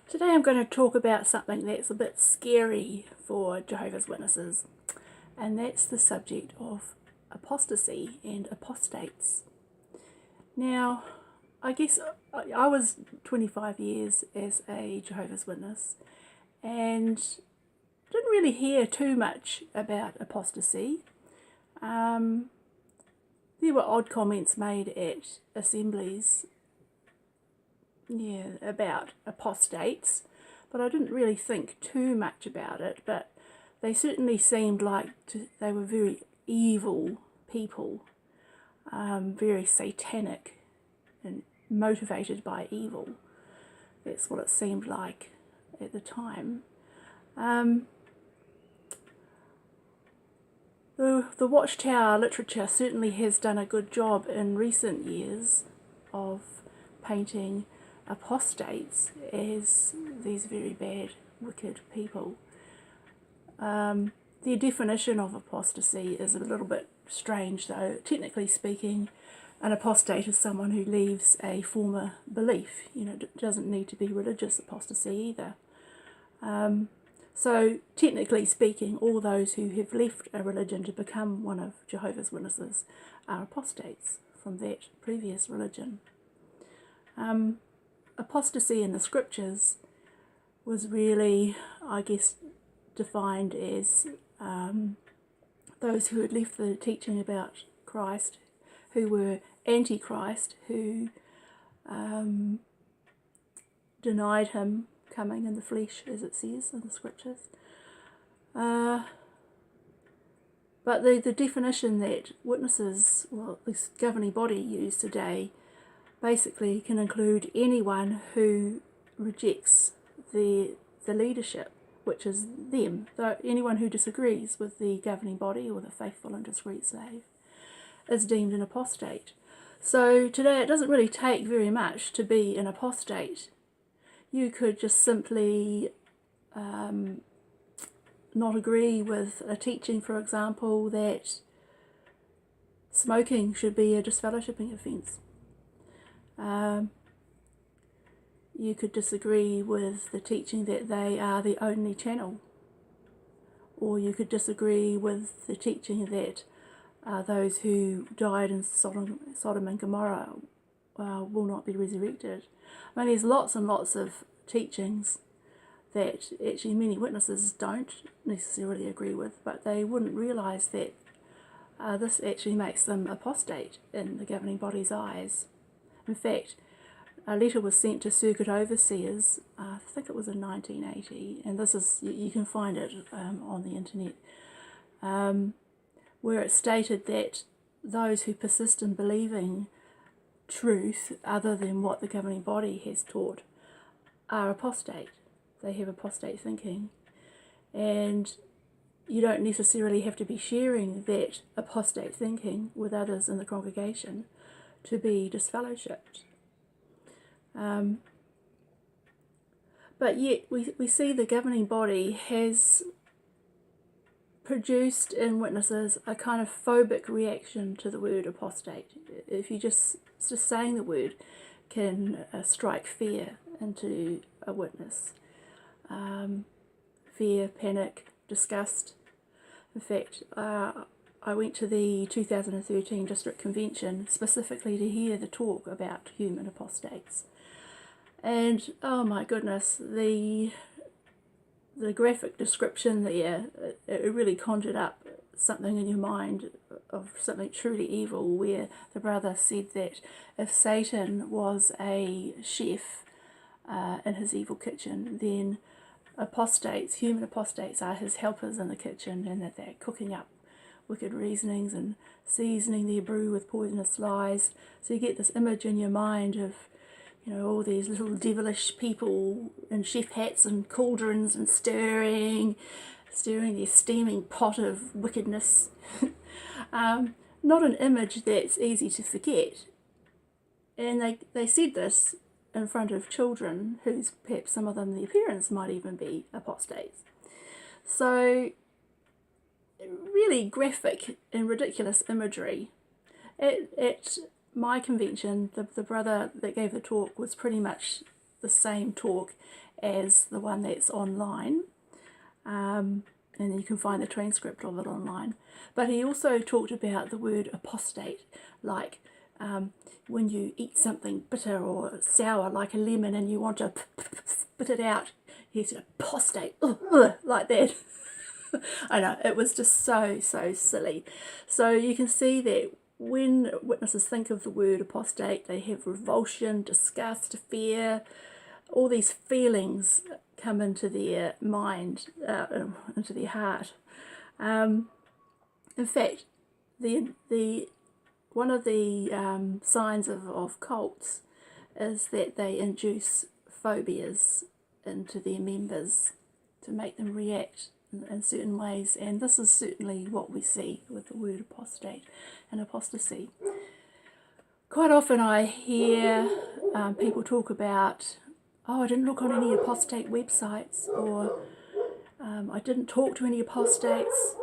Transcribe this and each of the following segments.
Today I'm going to talk about something that's a bit scary for Jehovah's Witnesses, and that's the subject of apostasy and apostates. Now, I guess I was 25 years as a Jehovah's Witness and didn't really hear too much about apostasy. There were odd comments made at assemblies about apostates, but I didn't really think too much about it. But they certainly seemed like they were very evil people, very satanic and motivated by evil. That's what it seemed like at the time. The Watchtower literature certainly has done a good job in recent years of painting apostates as these very bad, wicked people. The definition of apostasy is a little bit strange, though. Technically speaking, an apostate is someone who leaves a former belief. It doesn't need to be religious apostasy either. So technically speaking, all those who have left a religion to become one of Jehovah's Witnesses are apostates from that previous religion. Apostasy in the scriptures was really, I guess, defined as those who had left the teaching about Christ, who were anti-Christ, who denied him coming in the flesh, as it says in the scriptures. But the definition that witnesses, well, this governing body use today, basically can include anyone who rejects the leadership, which is them. So anyone who disagrees with the governing body or the faithful and discreet slave is deemed an apostate. So today it doesn't really take very much to be an apostate. You could just simply not agree with a teaching, for example, that smoking should be a disfellowshipping offence. You could disagree with the teaching that they are the only channel, or you could disagree with the teaching that those who died in Sodom and Gomorrah will not be resurrected. I mean, there's lots and lots of teachings that actually many witnesses don't necessarily agree with, but they wouldn't realise that this actually makes them apostate in the governing body's eyes. In fact, a letter was sent to circuit overseers, I think it was in 1980, and this is, you can find it on the internet, where it stated that those who persist in believing truth other than what the governing body has taught are apostate. They have apostate thinking, and you don't necessarily have to be sharing that apostate thinking with others in the congregation to be disfellowshipped. But yet we see the governing body has produced in witnesses a kind of phobic reaction to the word apostate. If you just saying the word can strike fear into a witness. Fear, panic, disgust. In fact, I went to the 2013 District Convention specifically to hear the talk about human apostates. And oh my goodness, the graphic description there, it really conjured up something in your mind of something truly evil, where the brother said that if Satan was a chef in his evil kitchen, then apostates, human apostates, are his helpers in the kitchen, and that they're cooking up wicked reasonings and seasoning their brew with poisonous lies. So you get this image in your mind of, all these little devilish people in chef hats and cauldrons and stirring their steaming pot of wickedness. Not an image that's easy to forget. And they said this in front of children whose, perhaps some of them, their parents might even be apostates. So really graphic and ridiculous imagery. At my convention, the brother that gave the talk was pretty much the same talk as the one that's online, and you can find the transcript of it online. But he also talked about the word apostate, like when you eat something bitter or sour like a lemon and you want to spit it out, he said apostate, like that. I know, it was just so silly. So you can see that when witnesses think of the word apostate, they have revulsion, disgust, fear, all these feelings come into their mind, into their heart. In fact, one of the signs of cults is that they induce phobias into their members to make them react in certain ways, and this is certainly what we see with the word apostate and apostasy. Quite often I hear people talk about, oh, I didn't look on any apostate websites, or I didn't talk to any apostates,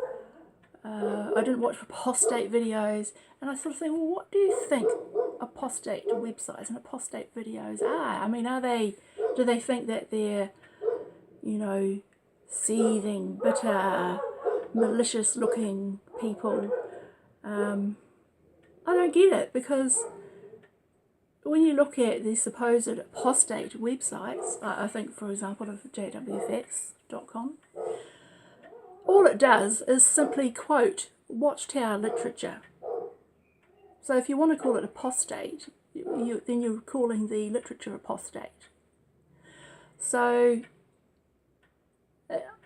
I didn't watch apostate videos, and I sort of think, well, what do you think apostate websites and apostate videos are? I mean, do they think that they're, you know, seething, bitter, malicious looking people? I don't get it, because when you look at the supposed apostate websites, I think, for example, of jwfx.com, all it does is simply quote Watchtower literature. So if you want to call it apostate, then you're calling the literature apostate. So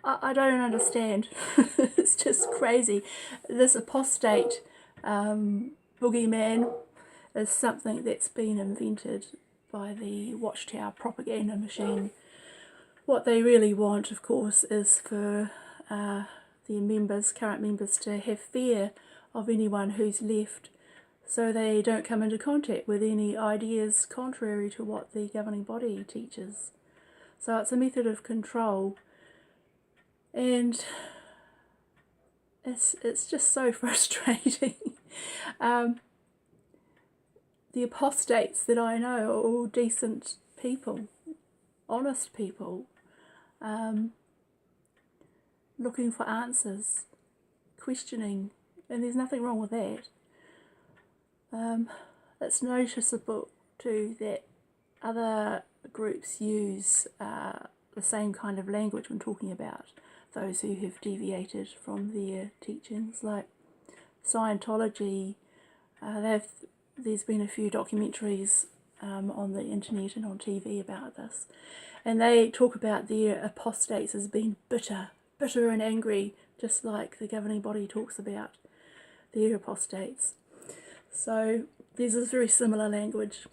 I don't understand. It's just crazy. This apostate boogeyman is something that's been invented by the Watchtower propaganda machine. What they really want, of course, is for their members, current members, to have fear of anyone who's left, so they don't come into contact with any ideas contrary to what the governing body teaches. So it's a method of control, and it's just so frustrating. The apostates that I know are all decent people, honest people, looking for answers, questioning, and there's nothing wrong with that. It's noticeable too that other groups use the same kind of language when talking about those who have deviated from their teachings, like Scientology. There's been a few documentaries on the internet and on TV about this, and they talk about their apostates as being bitter and angry, just like the governing body talks about their apostates. So there's this very similar language.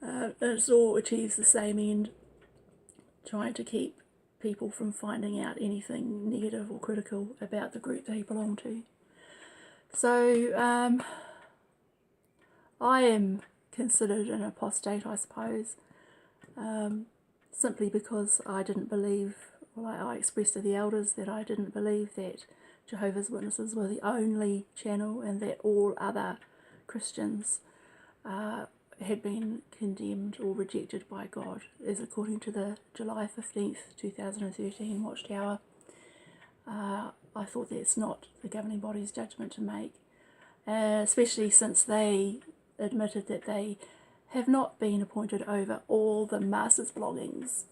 It all achieves the same end, trying to keep people from finding out anything negative or critical about the group they belong to. So I am considered an apostate, I suppose, simply because I didn't believe, well, I expressed to the elders that I didn't believe that Jehovah's Witnesses were the only channel, and that all other Christians had been condemned or rejected by God, as according to the July 15th, 2013 Watchtower. I thought that's not the governing body's judgment to make, especially since they admitted that they have not been appointed over all the masters' bloggings.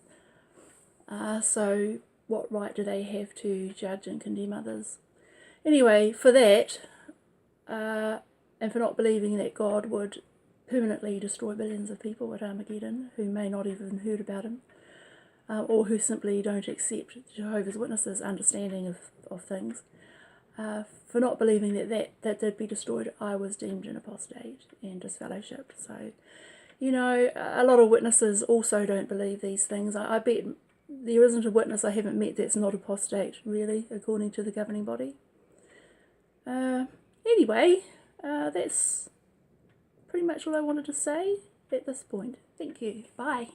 So what right do they have to judge and condemn others? Anyway, for that, and for not believing that God would permanently destroy billions of people at Armageddon who may not even heard about him, or who simply don't accept Jehovah's Witnesses' understanding of things, for not believing that they'd be destroyed, I was deemed an apostate and disfellowshipped. So, you know, a lot of witnesses also don't believe these things. I bet there isn't a witness I haven't met that's not apostate, really, according to the governing body. Anyway, that's pretty much all I wanted to say at this point. Thank you. Bye.